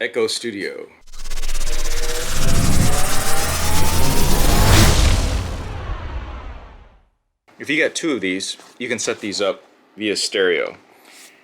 Echo Studio. If you get two of these, you can set these up via stereo.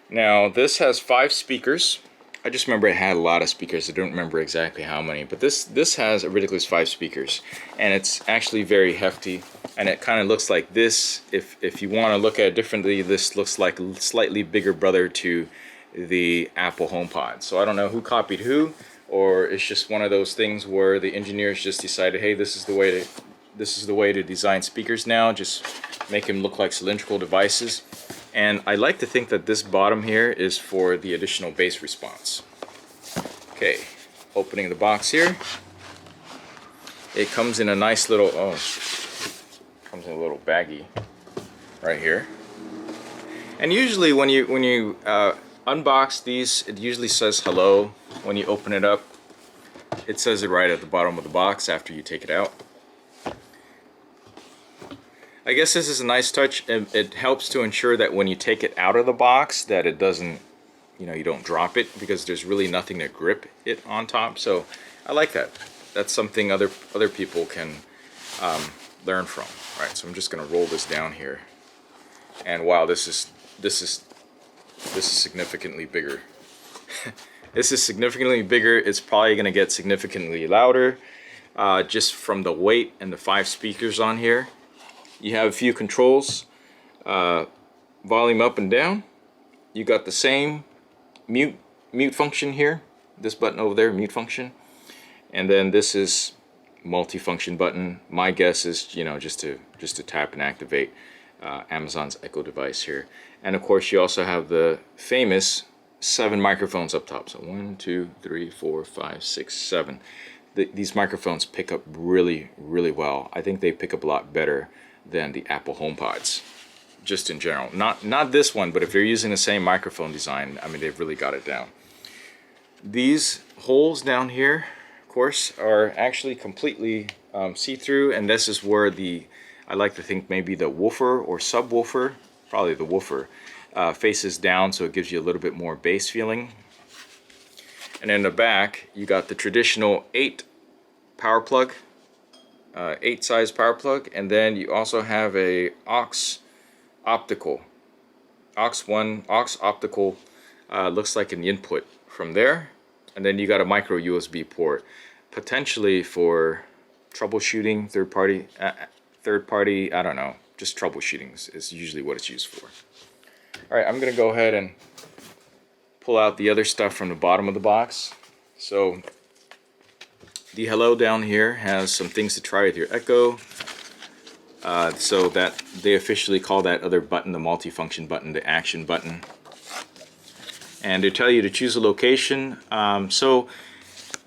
Now this has 5 speakers. I just remember it had a lot of speakers. I don't remember exactly how many, but this has a ridiculous 5 speakers, and it's actually very hefty, and it kind of looks like this. If you want to look at it differently, this looks like a slightly bigger brother to the Apple Homepod. So I don't know who copied who, or it's just one of those things where the engineers just decided, hey, this is the way to design speakers now. Just make them look like cylindrical devices. And I like to think that this bottom here is for the additional bass response. Okay, opening the box here. It comes in a nice little, comes in a little baggie right here. And usually when you unbox these, it usually says hello. When you open it up, it says it right at the bottom of the box after you take it out. I guess this is a nice touch. It helps to ensure that when you take it out of the box that it doesn't, you don't drop it, because there's really nothing to grip it on top. So I like that. That's something other people can learn from. All right, so I'm just gonna roll this down here. And wow, this is significantly bigger. This is significantly bigger. It's probably gonna get significantly louder just from the weight and the 5 speakers on here. You have a few controls, volume up and down. You got the same mute function here. This button over there, mute function. And then this is multi-function button. My guess is, just to tap and activate Amazon's Echo device here. And of course, you also have the famous 7 microphones up top. So 1, 2, 3, 4, 5, 6, 7. These microphones pick up really, really well. I think they pick up a lot better than the Apple Homepods, just in general. Not this one, but if you're using the same microphone design, I mean, they've really got it down. These holes down here, of course, are actually completely see-through, and this is where I like to think maybe the woofer or subwoofer, probably the woofer, faces down, so it gives you a little bit more bass feeling. And in the back, you got the traditional 8 power plug, 8 size power plug, and then you also have a aux optical, looks like an input from there, and then you got a micro USB port, potentially for troubleshooting, third party, I don't know, just troubleshooting is usually what it's used for. All right, I'm gonna go ahead and pull out the other stuff from the bottom of the box. So the hello down here has some things to try with your Echo. So that they officially call that other button the multi-function button, the action button. And they tell you to choose a location. So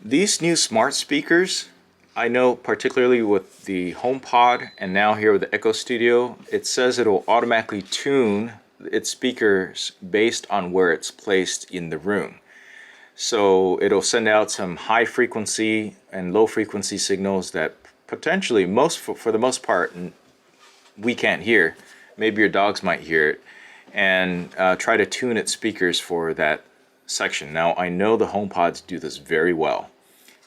these new smart speakers, I know particularly with the HomePod and now here with the Echo Studio, it says it'll automatically tune its speakers based on where it's placed in the room. So it'll send out some high frequency and low frequency signals that potentially, for the most part, we can't hear. Maybe your dogs might hear it, and try to tune its speakers for that section. Now I know the HomePods do this very well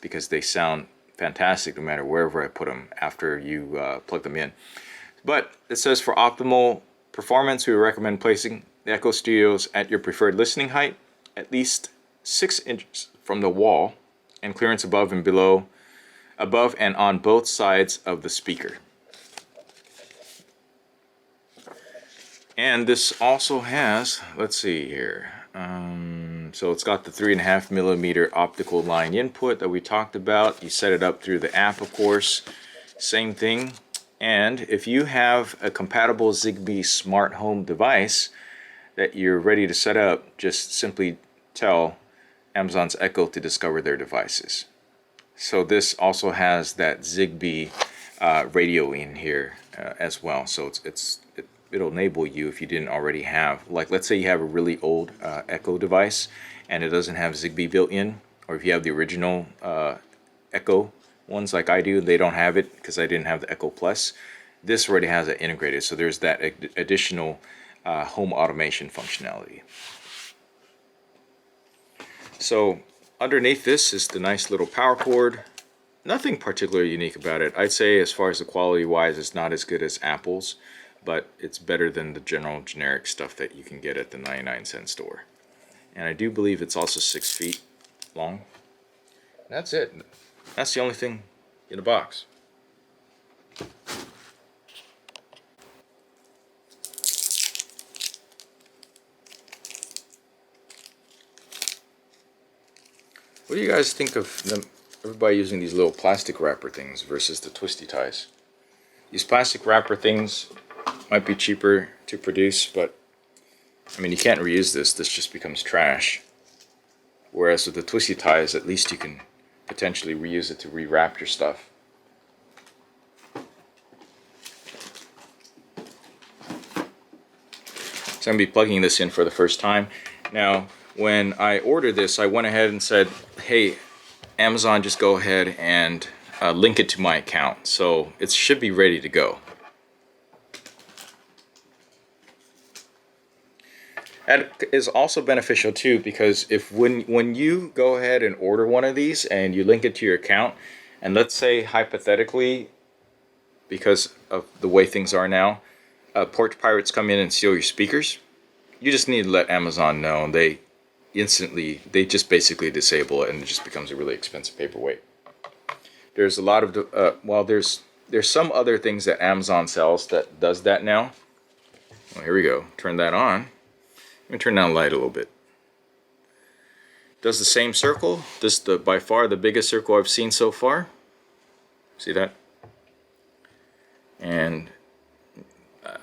because they sound fantastic no matter wherever I put them after you plug them in. But it says for optimal performance, we recommend placing the Echo Studios at your preferred listening height, at least 6 inches from the wall, and clearance above and on both sides of the speaker. And this also has, let's see here, so it's got the 3.5mm optical line input that we talked about. You set it up through the app, of course, same thing. And if you have a compatible Zigbee smart home device that you're ready to set up, just simply tell Amazon's Echo to discover their devices. So this also has that Zigbee radio in here as well. So it'll enable you, if you didn't already have, like let's say you have a really old Echo device and it doesn't have Zigbee built in, or if you have the original Echo ones like I do, they don't have it because I didn't have the Echo Plus. This already has it integrated, so there's that additional home automation functionality. So Underneath this is the nice little power cord. Nothing particularly unique about it. I'd say as far as the quality wise, it's not as good as Apple's, but it's better than the general generic stuff that you can get at the 99-cent store. And I do believe it's also 6 feet long. That's it. That's the only thing in the box. What do you guys think of them? Everybody using these little plastic wrapper things versus the twisty ties. These plastic wrapper things might be cheaper to produce, but I mean, you can't reuse this. This just becomes trash. Whereas with the twisty ties, at least you can potentially reuse it to rewrap your stuff. So I'm going to be plugging this in for the first time. Now, when I ordered this, I went ahead and said, hey, Amazon, just go ahead and link it to my account. So it should be ready to go. That is also beneficial too, because if when you go ahead and order one of these and you link it to your account, and let's say hypothetically, because of the way things are now, porch pirates come in and steal your speakers, you just need to let Amazon know, and they just basically disable it, and it just becomes a really expensive paperweight. There's a lot of well, there's some other things that Amazon sells that does that now. Well, here we go. Turn that on. Let me turn down the light a little bit. Does the same circle. This is by far the biggest circle I've seen so far. See that? And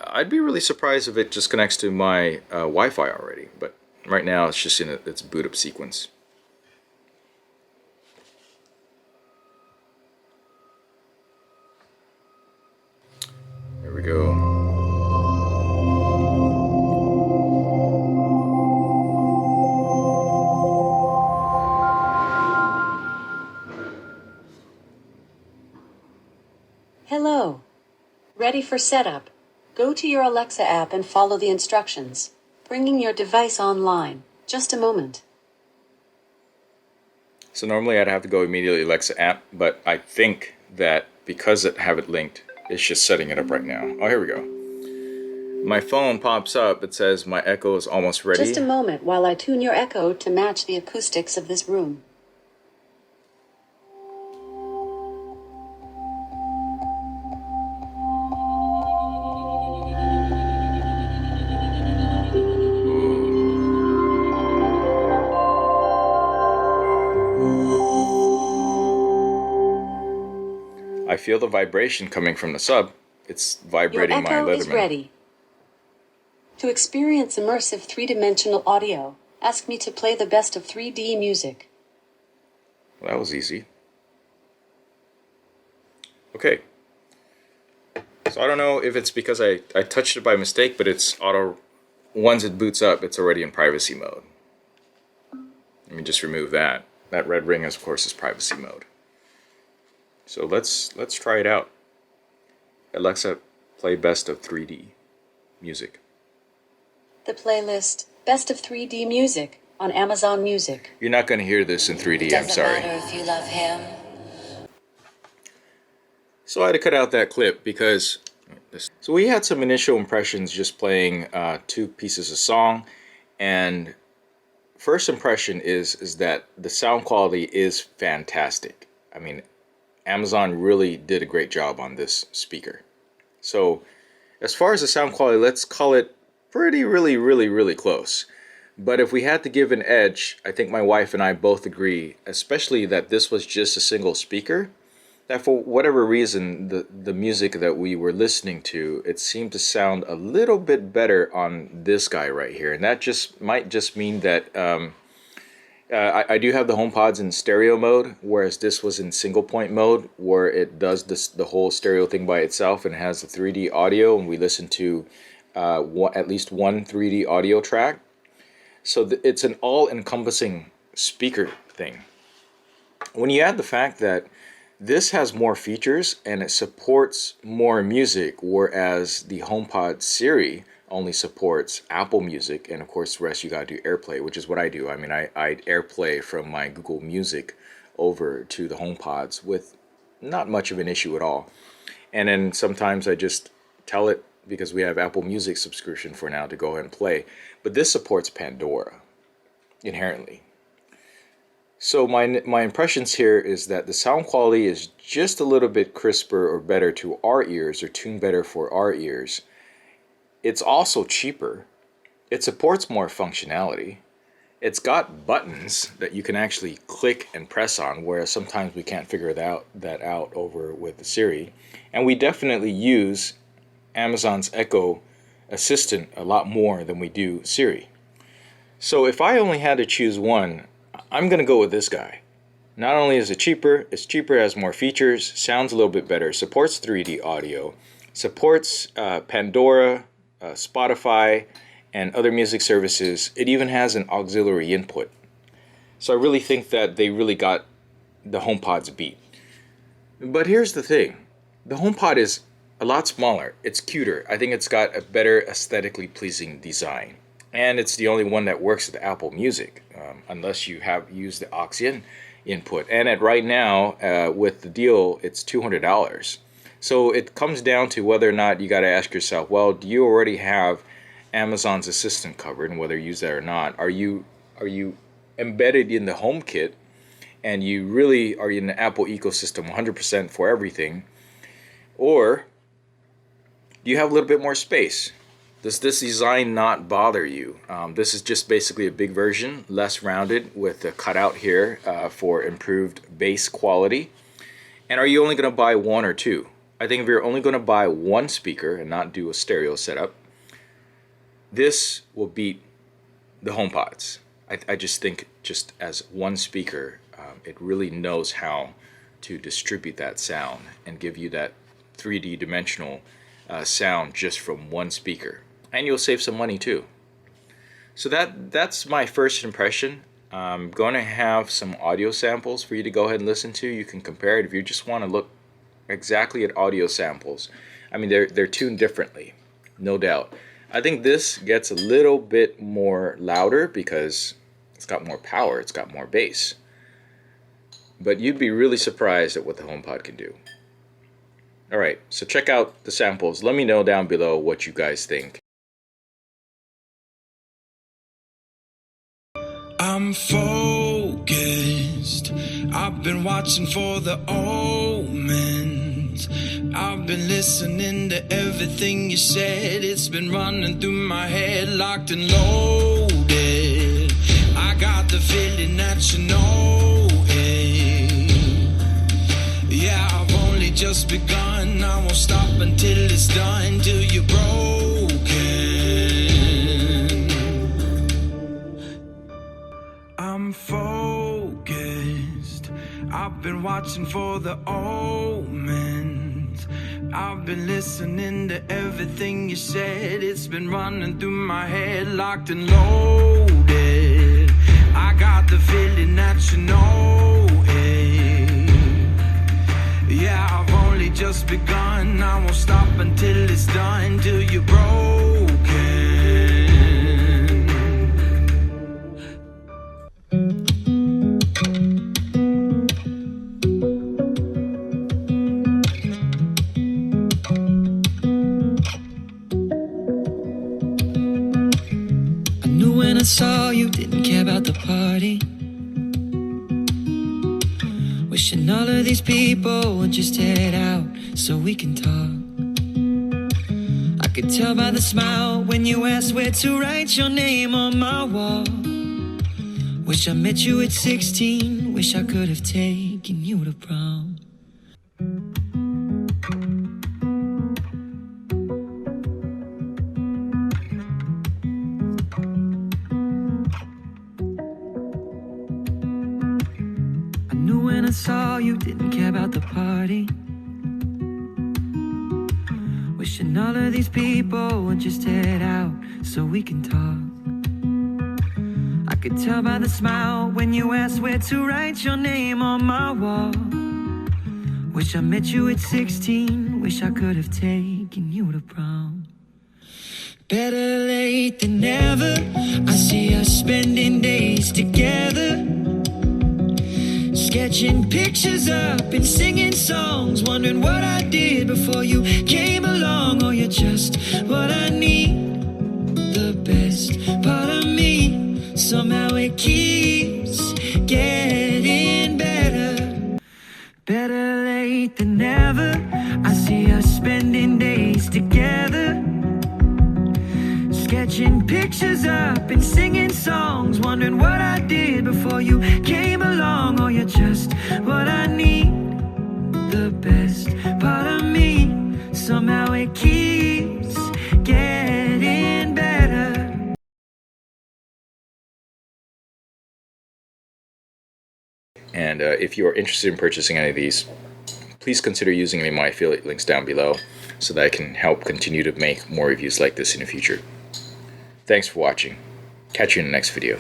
I'd be really surprised if it just connects to my Wi-Fi already, but right now it's just in its boot up sequence. There we go. Hello. Ready for setup. Go to your Alexa app and follow the instructions. Bringing your device online. Just a moment. So normally I'd have to go immediately Alexa app, but I think that because I have it linked, it's just setting it up right now. Oh, here we go. My phone pops up. It says my Echo is almost ready. Just a moment while I tune your Echo to match the acoustics of this room. I feel the vibration coming from the sub. It's vibrating my Leatherman. Your Echo is ready. To experience immersive three-dimensional audio, ask me to play the best of 3D music. Well, that was easy. Okay. So I don't know if it's because I touched it by mistake, but it's auto. Once it boots up, it's already in privacy mode. Let me just remove that. That red ring, of course, is privacy mode. So let's try it out. Alexa, play best of 3D music. The playlist Best of 3D Music on Amazon Music. You're not going to hear this in 3D, I'm sorry. Doesn't matter if you love him. So I had to cut out that clip because... So we had some initial impressions just playing 2 pieces of song, and first impression is that the sound quality is fantastic. I mean, Amazon really did a great job on this speaker. So as far as the sound quality, let's call it really close. But if we had to give an edge, I think my wife and I both agree, especially that this was just a single speaker, that for whatever reason, the music that we were listening to, it seemed to sound a little bit better on this guy right here. And that might just mean that I do have the Homepods in stereo mode, whereas this was in single point mode, where it does the whole stereo thing by itself and has the 3D audio, and we listen to at least one 3D audio track. So it's an all-encompassing speaker thing. When you add the fact that this has more features and it supports more music, whereas the HomePod Siri only supports Apple Music, and of course the rest you gotta do AirPlay, which is what I do. I mean, I AirPlay from my Google Music over to the HomePods with not much of an issue at all. And then sometimes I just tell it, because we have Apple Music subscription for now, to go ahead and play. But this supports Pandora inherently. So my impressions here is that the sound quality is just a little bit crisper or better to our ears, or tuned better for our ears. It's also cheaper. It supports more functionality. It's got buttons that you can actually click and press on, whereas sometimes we can't figure that out over with the Siri. And we definitely use Amazon's Echo Assistant a lot more than we do Siri. So if I only had to choose one, I'm going to go with this guy. Not only is it cheaper, has more features, sounds a little bit better, supports 3D audio, supports Pandora, Spotify, and other music services. It even has an auxiliary input. So I really think that they really got the HomePods beat. But here's the thing. The HomePod is a lot smaller. It's cuter. I think it's got a better aesthetically pleasing design. And it's the only one that works with Apple Music, unless you have used the aux input. And at right now, with the deal, it's $200. So it comes down to whether or not you got to ask yourself, well, do you already have Amazon's Assistant covered, and whether you use that or not? Are you embedded in the HomeKit, and you really are in the Apple ecosystem 100% for everything? Or do you have a little bit more space? Does this design not bother you? This is just basically a big version, less rounded, with a cutout here for improved bass quality. And are you only going to buy one or two? I think if you're only going to buy one speaker and not do a stereo setup, this will beat the HomePods. I just think, just as one speaker, it really knows how to distribute that sound and give you that 3D dimensional sound just from one speaker. And you'll save some money too. So that's my first impression. I'm going to have some audio samples for you to go ahead and listen to. You can compare it if you just want to look exactly at audio samples. I mean, they're tuned differently, no doubt. I think this gets a little bit more louder because it's got more power, it's got more bass. But you'd be really surprised at what the HomePod can do. Alright, so check out the samples. Let me know down below what you guys think. I'm focused. I've been watching for the omens. I've been listening to everything you said. It's been running through my head, locked and loaded. I got the feeling that you know it. Yeah, I've only just begun. I won't stop until it's done, till you're broken. I'm focused. I've been watching for the omens. I've been listening to everything you said. It's been running through my head, locked and loaded. I got the feeling that you know it. Yeah, I've only just begun. I won't stop until it's done, till you're broken. When I saw you, didn't care about the party. Wishing all of these people would just head out so we can talk. I could tell by the smile when you asked where to write your name on my wall. Wish I met you at 16. Wish I could have taken you to prom. When I saw you, didn't care about the party. Wishing all of these people would just head out so we can talk. I could tell by the smile when you asked where to write your name on my wall. Wish I met you at 16. Wish I could have taken you to prom. Better late than never. I see us spending days together, sketching pictures up and singing songs, wondering what I did before you came along. Oh, you're just what I need, the best part of me. Somehow it keeps getting better. Better late than never. I see us spending days together, sketching pictures up and singing songs, wondering what I did before you came along. Oh, you're just what I need, the best part of me. Somehow it keeps getting better. And if you are interested in purchasing any of these, please consider using any of my affiliate links down below so that I can help continue to make more reviews like this in the future. Thanks for watching. Catch you in the next video.